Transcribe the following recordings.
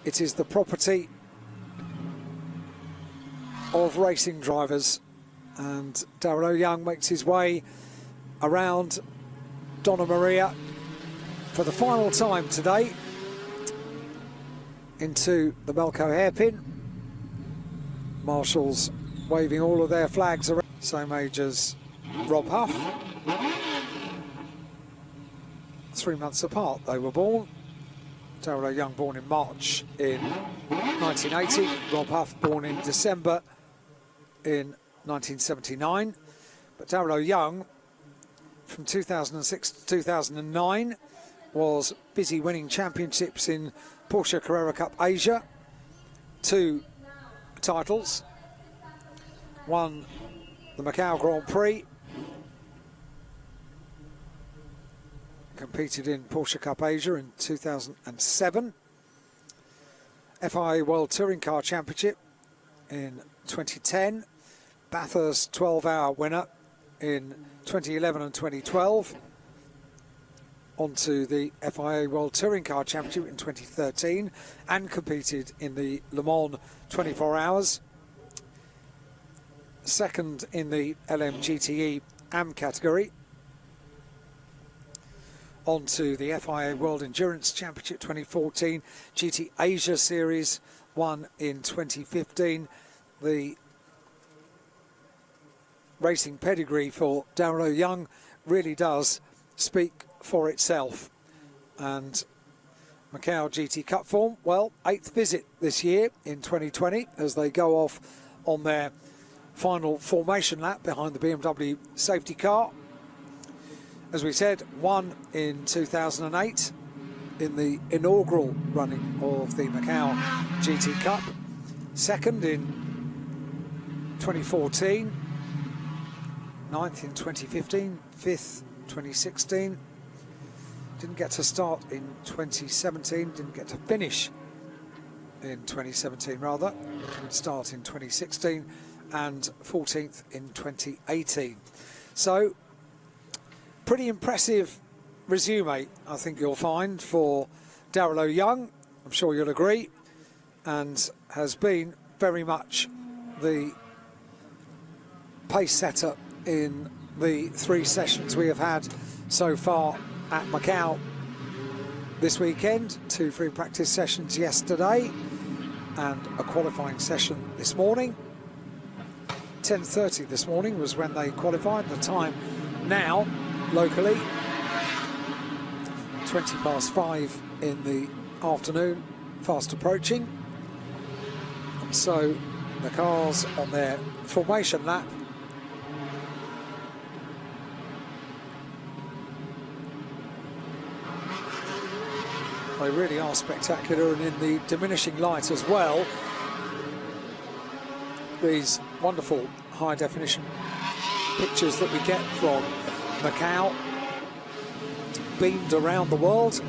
It is the property of racing drivers, and Darryl O'Young makes his way around Donna Maria for the final time today into the Macau hairpin. Marshals waving all of their flags around, same age as Rob Huff. 3 months apart they were born. Darryl O'Young born in March in 1980, Rob Huff born in December in 1979. But Darryl O'Young, from 2006 to 2009, was busy winning championships in Porsche Carrera Cup Asia. 2 titles. Won the Macau Grand Prix. Competed in Porsche Cup Asia in 2007. FIA World Touring Car Championship in 2010. Bathurst 12-hour winner in 2011 and 2012. Onto the FIA World Touring Car Championship in 2013 and competed in the Le Mans 24 hours. Second in the LMGTE AM category. Onto the FIA World Endurance Championship 2014, GT Asia Series 1 in 2015. The racing pedigree for Darryl O'Young really does speak for itself. And Macau GT Cup form, well, 8th visit this year in 2020 as they go off on their final formation lap behind the BMW safety car. As we said, won in 2008 in the inaugural running of the Macau GT Cup. Second in 2014, 9th in 2015, 5th 2016. Didn't get to start in 2017, didn't get to finish in 2017 rather. Didn't start in 2016 and 14th in 2018. So, pretty impressive resume, I think you'll find, for Darryl O'Young. I'm sure you'll agree, and has been very much the pace setter in the 3 sessions we have had so far at Macau this weekend. 2 free practice sessions yesterday and a qualifying session this morning. 10:30 this morning was when they qualified. The time now locally 5:20 in the afternoon, fast approaching. And so the cars on their formation lap they really are spectacular, and in the diminishing light as well. These wonderful high definition pictures that we get from Macau, beamed around the world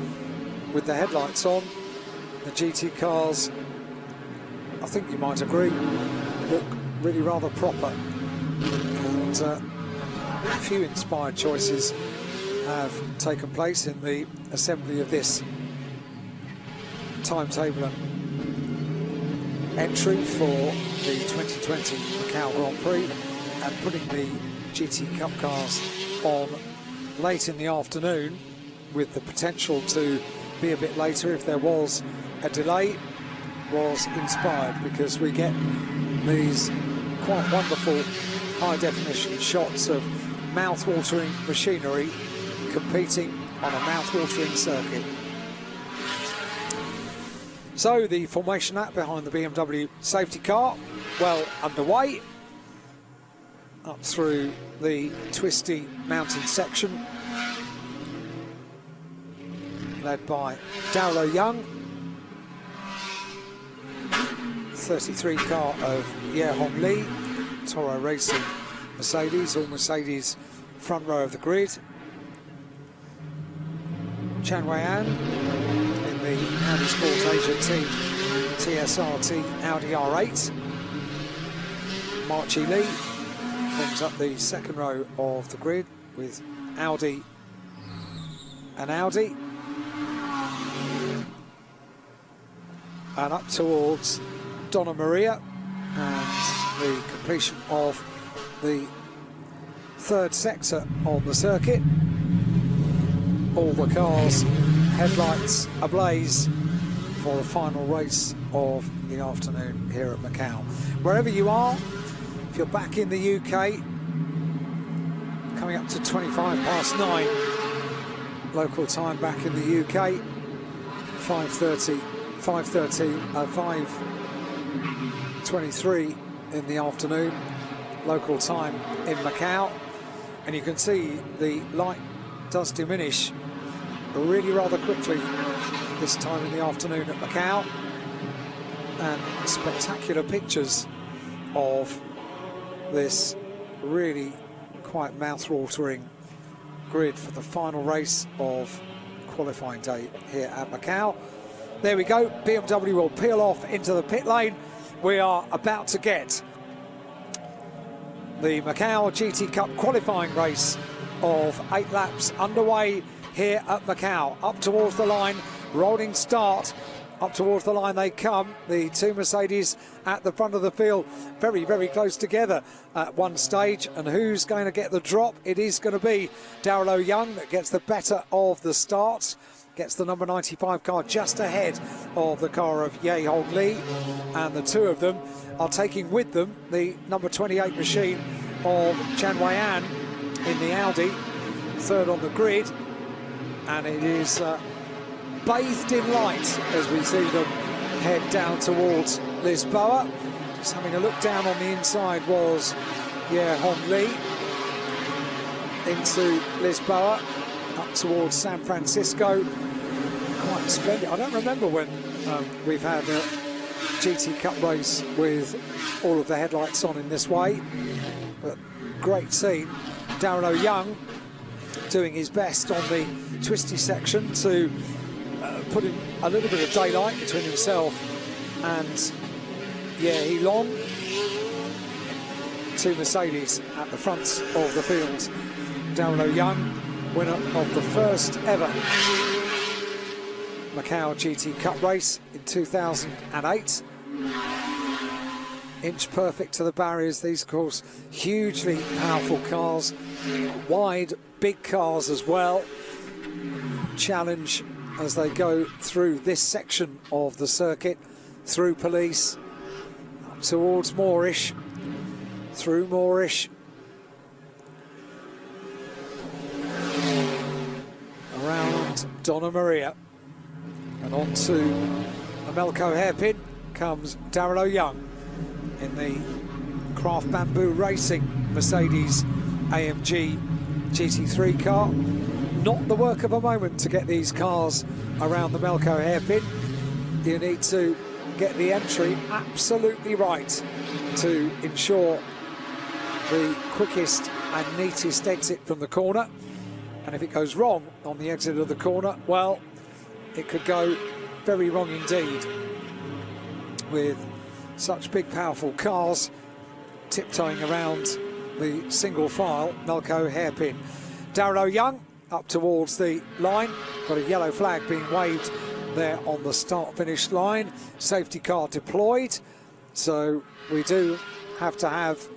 with the headlights on. The GT cars, I think you might agree, look really rather proper, and a few inspired choices have taken place in the assembly of this timetable and entry for the 2020 Macau Grand Prix, and putting the GT Cup cars on late in the afternoon with the potential to be a bit later if there was a delay was inspired, because we get these quite wonderful high definition shots of mouth-watering machinery competing on a mouth-watering circuit. So the formation lap behind the BMW safety car, well underway, up through the twisty mountain section, led by Darryl O'Young, 33 car of Ye Hong Lee, Toro Racing Mercedes, all Mercedes front row of the grid. Chan Wei-an in the Audi Sport Asia Team TSRT Audi R8. Marchi Lee forms up the second row of the grid with Audi and Audi. and up towards Donna Maria, and the completion of the third sector on the circuit. All the cars, headlights ablaze for the final race of the afternoon here at Macau. Wherever you are, if you're back in the UK, coming up to 9:25 local time back in the UK, 5:23 in the afternoon, local time in Macau. And you can see the light does diminish really rather quickly this time in the afternoon at Macau, and spectacular pictures of this really quite mouth-watering grid for the final race of qualifying day here at Macau. There we go, BMW will peel off into the pit lane. We are about to get the Macau GT Cup qualifying race of 8 laps underway here at Macau. Up towards the line, rolling start. Up towards the line they come. The two Mercedes at the front of the field, very, very close together at one stage. And who's going to get the drop? It is going to be Darrell O'Young that gets the better of the start. Gets the number 95 car just ahead of the car of Ye Hong Lee. And the two of them are taking with them the number 28 machine of Chan Wei An in the Audi, third on the grid. And it is bathed in light as we see them head down towards Lisboa. Just having a look down on the inside was Ye Hong Lee into Lisboa, up towards San Francisco. Quite splendid. I don't remember when we've had a GT Cup race with all of the headlights on in this way, but great scene. Darrell O'Young doing his best on the twisty section to put in a little bit of daylight between himself and Ye Long. Two Mercedes at the front of the field. Darrell O'Young, winner of the first ever Macau GT Cup race in 2008. Inch perfect to the barriers. These, of course, hugely powerful cars, wide, big cars as well. Challenge as they go through this section of the circuit, through Police, up towards Moorish, through Moorish, around Donna Maria, and on to the Melco hairpin comes Darrell O'Young in the Craft Bamboo Racing Mercedes AMG GT3 car. Not the work of a moment to get these cars around the Melco hairpin. You need to get the entry absolutely right to ensure the quickest and neatest exit from the corner. And if it goes wrong on the exit of the corner, well, it could go very wrong indeed, with such big powerful cars tiptoeing around the single file Melco hairpin. Darrell O'Young up towards the line, got a yellow flag being waved there on the start-finish line. Safety car deployed, so we do have to have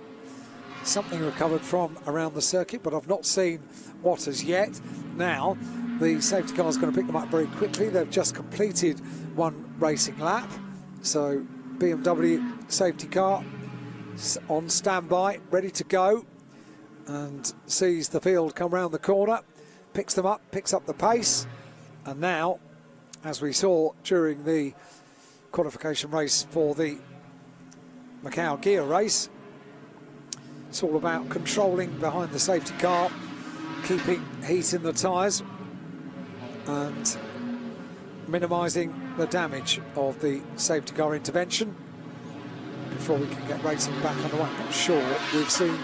something recovered from around the circuit, but I've not seen what as yet. Now the safety car is going to pick them up very quickly. They've just completed one racing lap, so BMW safety car on standby, ready to go, and sees the field come round the corner, picks them up, picks up the pace. And now, as we saw during the qualification race for the Macau gear race, it's all about controlling behind the safety car, keeping heat in the tyres and minimising the damage of the safety car intervention before we can get racing back on the way. I'm not sure we've seen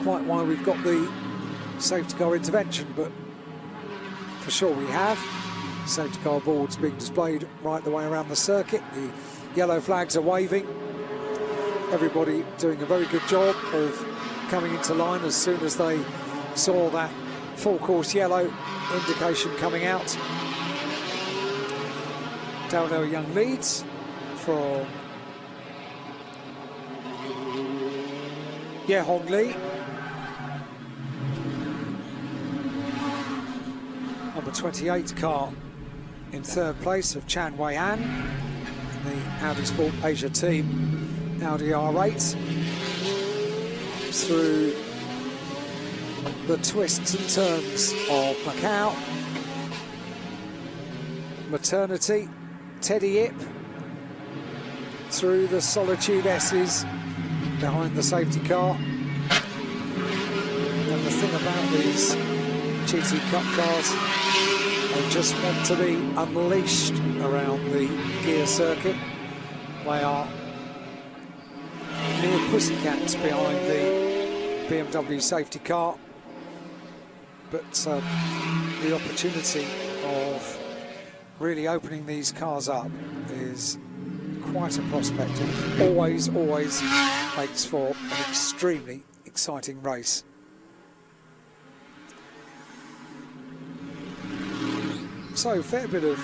quite why we've got the safety car intervention, but for sure we have. Safety car boards being displayed right the way around the circuit. The yellow flags are waving. Everybody doing a very good job of coming into line as soon as they saw that full course yellow indication coming out. Darrell O'Young leads from Ye Hong Lee. Number 28 car in third place of Chan Wei An in the Audi Sport Asia team, Audi R8. Through the twists and turns of Macau. Maternity, Teddy Ip. Through the Solitude S's behind the safety car. And the thing about these GT Cup cars, they just want to be unleashed around the gear circuit. They are near pussycats behind the BMW safety car, but the opportunity of really opening these cars up is quite a prospect. It always makes for an extremely exciting race. So, fair bit of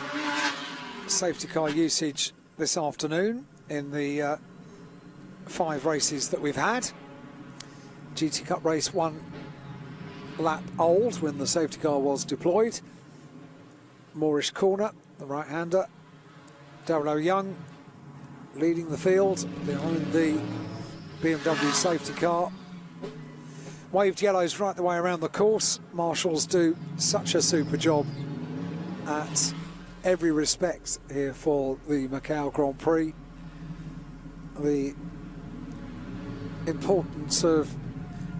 safety car usage this afternoon in the 5 races that we've had. GT Cup race 1 lap old when the safety car was deployed. Moorish corner, the right-hander. Darrell Young leading the field behind the BMW safety car. Waved yellows right the way around the course. Marshals do such a super job at every respect here for the Macau Grand Prix. The importance of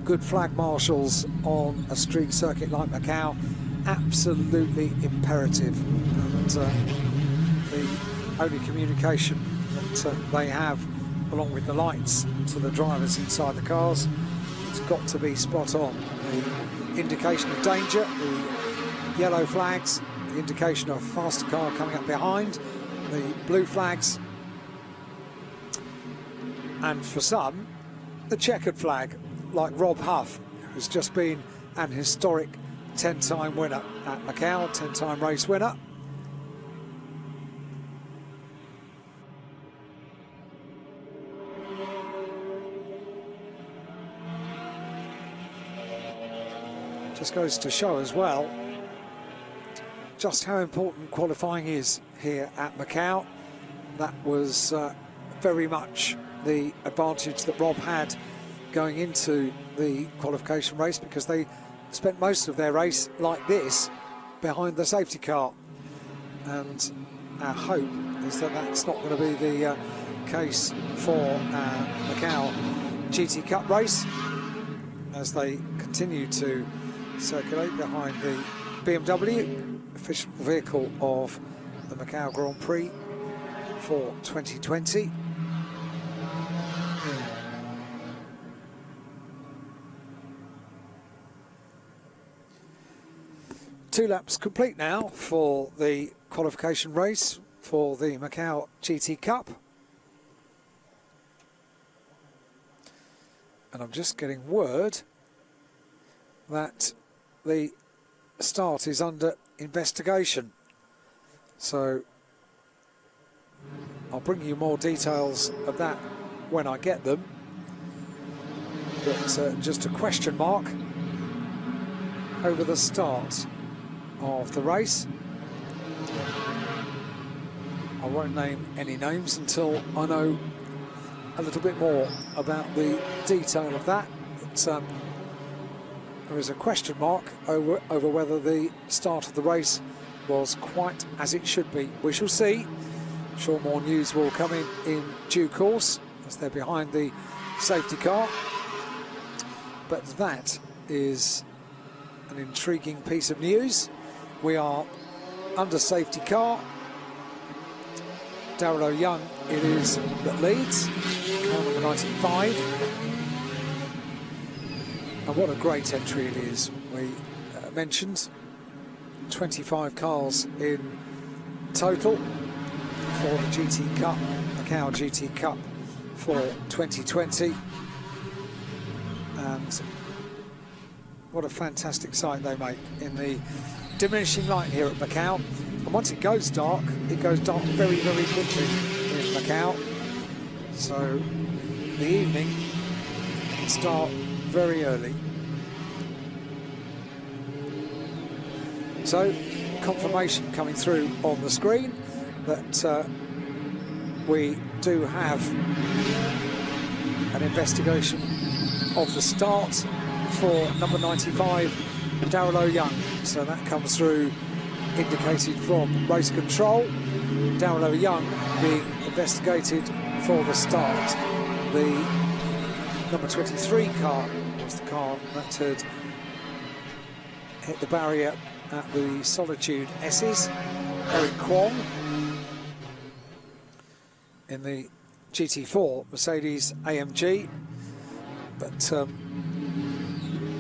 good flag marshals on a street circuit like Macau, absolutely imperative. And the only communication that they have, along with the lights to the drivers inside the cars, it's got to be spot on. The indication of danger, the yellow flags, the indication of a faster car coming up behind, the blue flags, and for some, the checkered flag, like Rob Huff, who's just been an historic 10-time winner at Macau, 10-time race winner. Just goes to show as well just how important qualifying is here at Macau. That was very much the advantage that Rob had going into the qualification race, because they spent most of their race like this behind the safety car, and our hope is that that's not going to be the case for Macau GT Cup race as they continue to circulate behind the BMW, official vehicle of the Macau Grand Prix for 2020. Two laps complete now for the qualification race for the Macau GT Cup. And I'm just getting word that the start is under investigation. So I'll bring you more details of that when I get them. But just a question mark over the start of the race. I won't name any names until I know a little bit more about the detail of that. But, there is a question mark over whether the start of the race was quite as it should be. We shall see. I'm sure more news will come in due course as they're behind the safety car. But that is an intriguing piece of news. We are under safety car. Darrell Young it is that leads, car number 95. And what a great entry it is. We mentioned 25 cars in total for the GT Cup, Macau GT Cup for 2020. And what a fantastic sight they make in the diminishing light here at Macau. And once it goes dark very, very quickly in Macau, so the evening can start very early. So confirmation coming through on the screen that we do have an investigation of the start for number 95, Darryl O'Young. So that comes through indicated from race control. Darryl O'Young being investigated for the start. The number 23 car was the car that had hit the barrier at the Solitude S's. Eric Kwong in the GT4 Mercedes AMG, but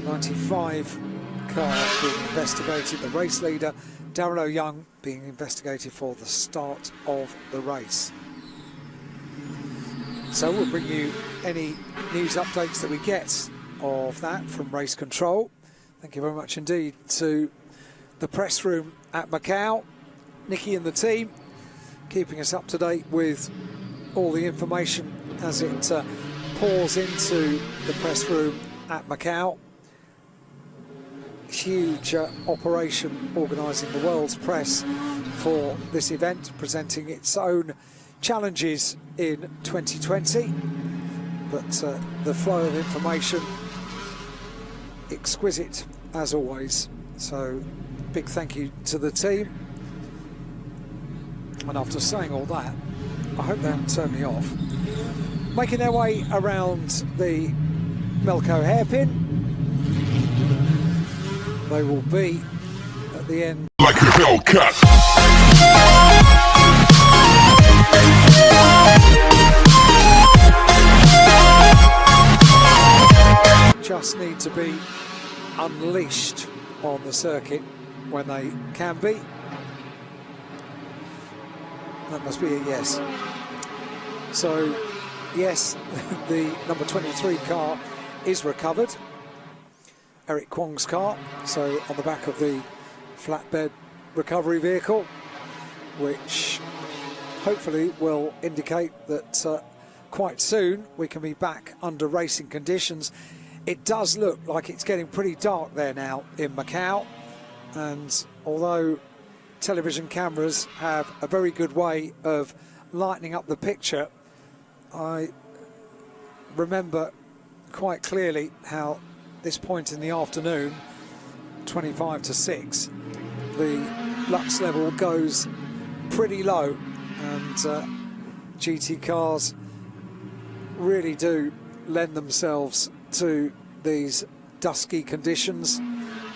95 car being investigated, the race leader Darryl O'Young being investigated for the start of the race. So we'll bring you any news updates that we get of that from race control. Thank you very much indeed to the press room at Macau, Nicky and the team, keeping us up to date with all the information as it pours into the press room at Macau. Huge operation organising the world's press for this event, presenting its own challenges in 2020, but the flow of information exquisite as always. So big thank you to the team, and after saying all that, I hope they haven't turned me off. Making their way around the Melco hairpin, they will be at the end like a bell cut. Just need to be unleashed on the circuit when they can be. That must be a yes. So yes, the number 23 car is recovered, Eric Kwong's car, so on the back of the flatbed recovery vehicle, which hopefully will indicate that quite soon we can be back under racing conditions. It does look like it's getting pretty dark there now in Macau, and although television cameras have a very good way of lightening up the picture, I remember quite clearly how this point in the afternoon, 25 to 6, the lux level goes pretty low, and GT cars really do lend themselves to these dusky conditions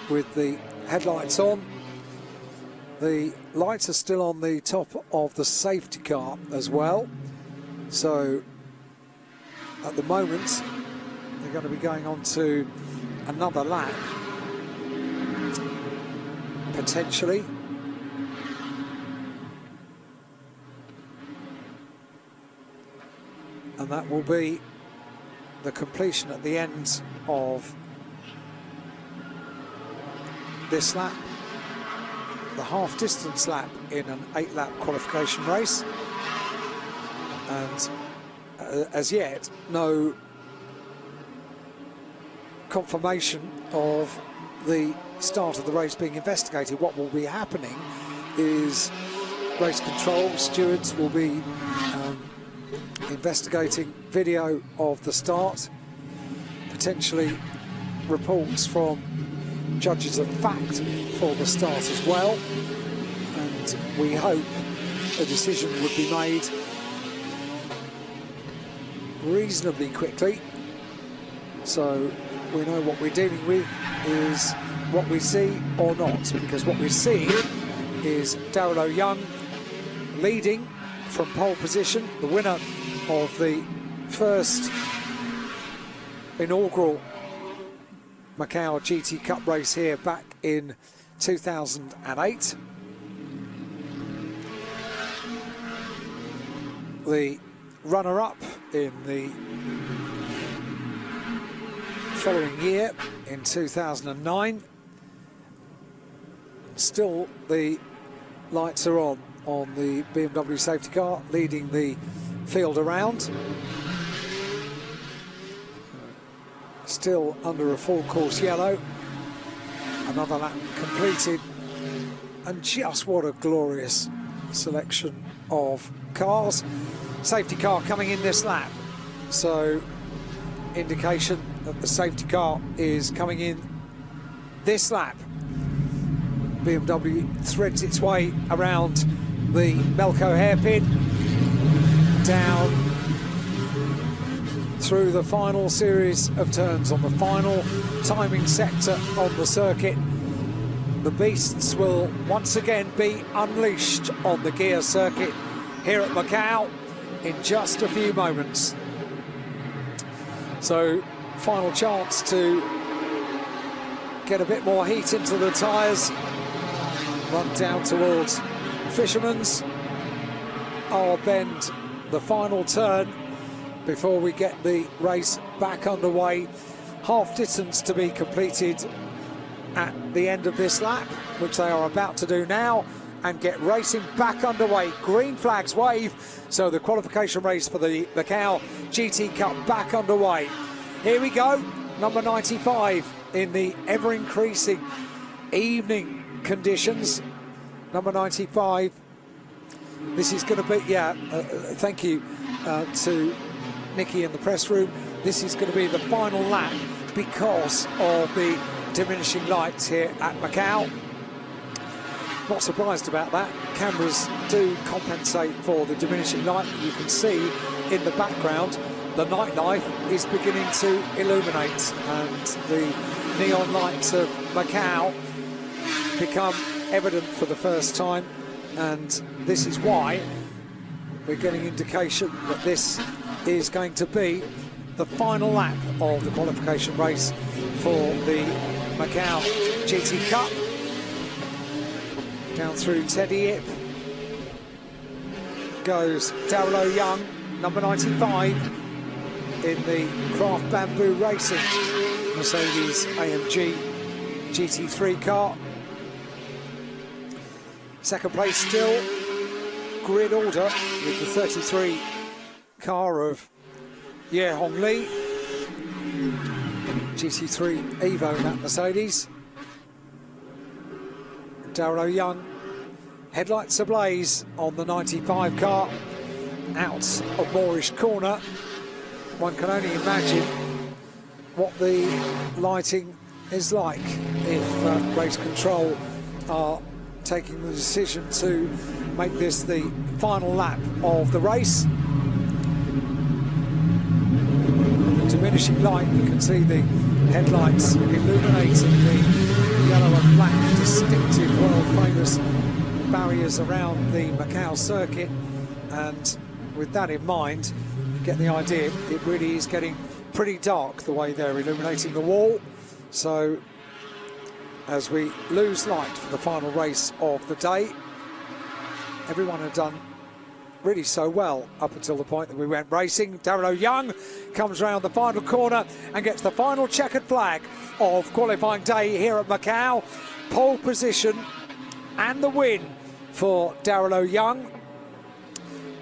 with the headlights on. The lights are still on the top of the safety car as well, so at the moment they're going to be going on to another lap potentially. And that will be the completion at the end of this lap, the half distance lap in an 8-lap qualification race. And as yet, no confirmation of the start of the race being investigated. What will be happening is race control stewards will be investigating video of the start, potentially reports from judges of fact for the start as well, and we hope a decision would be made reasonably quickly, so we know what we're dealing with is what we see or not, because what we're seeing is Darryl O'Young leading from pole position, the winner of the first inaugural Macau GT Cup race here back in 2008. The runner-up in the following year in 2009. Still the lights are on the BMW safety car, leading the field around. Still under a full course yellow. Another lap completed. And just what a glorious selection of cars. Safety car coming in this lap. So indication that the safety car is coming in this lap. BMW threads its way around the Macau hairpin, down through the final series of turns on the final timing sector on the circuit. The beasts will once again be unleashed on the gear circuit here at Macau in just a few moments. So, final chance to get a bit more heat into the tyres. Run down towards Fisherman's. I'll bend the final turn before we get the race back underway. Half distance to be completed at the end of this lap, which they are about to do now, and get racing back underway. Green flags wave, so the qualification race for the Macau GT Cup back underway. Here we go, number 95 in the ever-increasing evening conditions. Number 95. This is going to be, thank you to Nikki in the press room. This is going to be the final lap because of the diminishing lights here at Macau. Not surprised about that. Cameras do compensate for the diminishing light. You can see in the background the nightlife is beginning to illuminate, and the neon lights of Macau become evident for the first time, and this is why we're getting indication that this is going to be the final lap of the qualification race for the Macau GT Cup. Down through Teddy Ip goes Darryl Young, number 95 in the Craft Bamboo Racing Mercedes AMG GT3 car. Second place still, grid order with the 33 car of Ye Hong Lee. GT3 Evo in that Mercedes. Darryl Young, headlights ablaze on the 95 car, out of Moorish Corner. One can only imagine what the lighting is like if race control are taking the decision to make this the final lap of the race. With the diminishing light, you can see the headlights illuminating the yellow and black distinctive world famous barriers around the Macau circuit, and with that in mind, you get the idea it really is getting pretty dark the way they're illuminating the wall. So as we lose light for the final race of the day, everyone had done really so well up until the point that we went racing. Darryl Young comes around the final corner and gets the final checkered flag of qualifying day here at Macau. Pole position and the win for Darryl Young.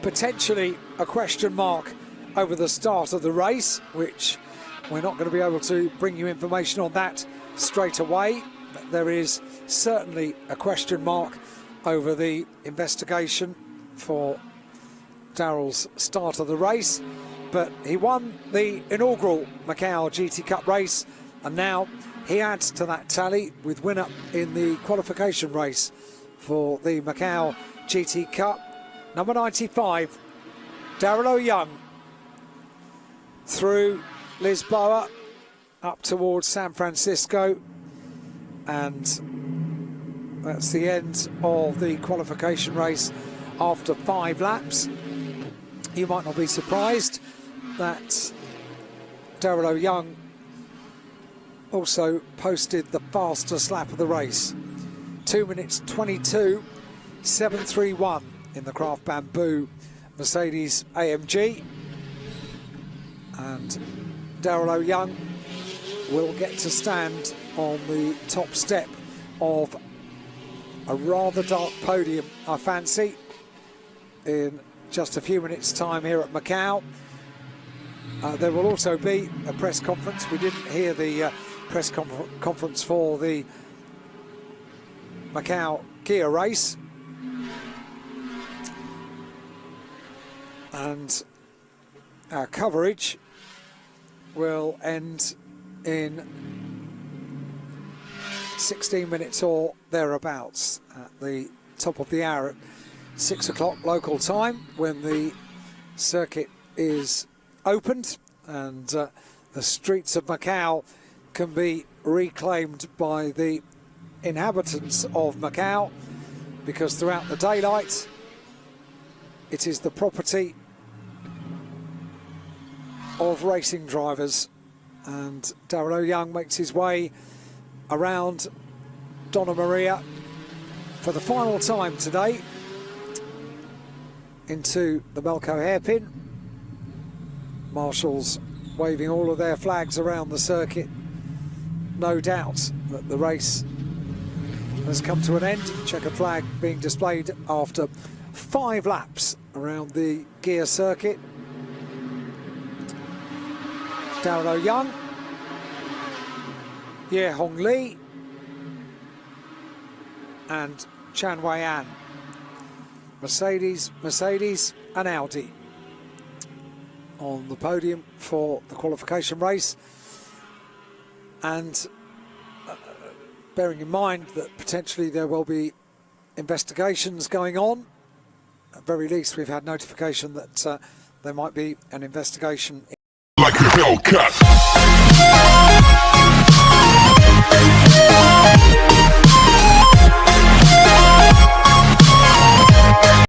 Potentially a question mark over the start of the race, which we're not going to be able to bring you information on that straight away. But there is certainly a question mark over the investigation for Darryl's start of the race, but he won the inaugural Macau GT Cup race, and now he adds to that tally with winner in the qualification race for the Macau GT Cup. Number 95, Darryl Young, through Lisboa up towards San Francisco, and that's the end of the qualification race after 5 laps. You might not be surprised that Darryl Young also posted the fastest lap of the race. 2 minutes 22.731 in the Craft Bamboo Mercedes AMG. And Darryl Young will get to stand on the top step of a rather dark podium, I fancy, in just a few minutes' time here at Macau. There will also be a press conference. We didn't hear the press conference for the Macau gear race. And our coverage will end in 16 minutes or thereabouts at the top of the hour at 6 o'clock local time, when the circuit is opened and the streets of Macau can be reclaimed by the inhabitants of Macau, because throughout the daylight it is the property of racing drivers. And Darrell Young makes his way around Donna Maria for the final time today into the Macau hairpin. Marshals waving all of their flags around the circuit. No doubt that the race has come to an end. Checkered flag being displayed after 5 laps around the gear circuit. Darrell Young, Ye Hong Lee and Chan Wei An. Mercedes and Audi on the podium for the qualification race. And bearing in mind that potentially there will be investigations going on, at very least we've had notification that there might be an investigation. Like a Hellcat.